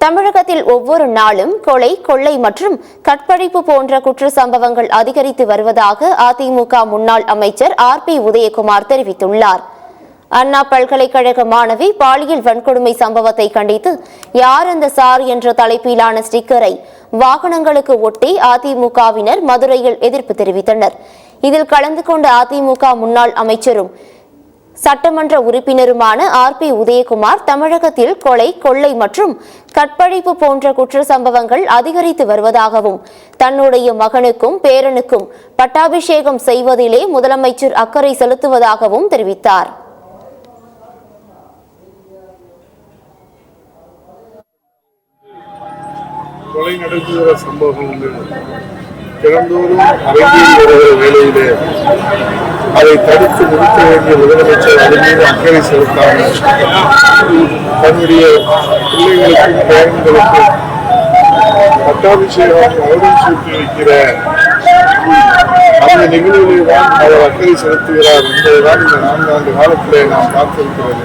தமிழகத்தில் ஒவ்வொரு நாளும் கொலை, கொள்ளை மற்றும் கற்பழிப்பு போன்ற குற்ற சம்பவங்கள் அதிகரித்து வருவதாக அதிமுக முன்னாள் அமைச்சர் ஆர்.பி. உதயகுமார் தெரிவித்துள்ளார். அண்ணா பல்கலைக்கழக மாணவி பாலியல் வன்கொடுமை சம்பவத்தை கண்டித்து யார் அந்த சார் என்ற தலைப்பிலான ஸ்டிக்கரை வாகனங்களுக்கு ஒட்டி அதிமுகவினர் மதுரையில் எதிர்ப்பு தெரிவித்தனர். இதில் கலந்து கொண்ட அதிமுக முன்னாள் அமைச்சரும் சட்டமன்ற உறுப்பினருமான ஆர்.பி. உதயகுமார் தமிழகத்தில் கொலை, கொள்ளை மற்றும் கற்பழிப்பு போன்ற குற்ற சம்பவங்கள் அதிகரித்து வருவதாகவும் தன்னுடைய மகனுக்கும் பேரனுக்கும் பட்டாபிஷேகம் செய்வதிலே முதலமைச்சர் அக்கறை செலுத்துவதாகவும் தெரிவித்தார். கொலை நடத்துகிற சம்பவங்கள் தினந்தோறும் அரங்கில் வருகிற வேளையிலே அதை தடுத்து நிறுத்த வேண்டிய முதலமைச்சர் அதன் மீது அக்கறை செலுத்தாமல் தன்னுடைய பிள்ளைகளுக்கும் பேரன்களுக்கும் பட்டாபிஷேகம் கௌரவம் சூட்டி வைக்கிற அந்த நிகழ்வுகளை தான் அவர் அக்கறை செலுத்துகிறார் என்பதுதான் இந்த 4 ஆண்டு காலத்திலே நாம் பார்த்திருக்கிறது.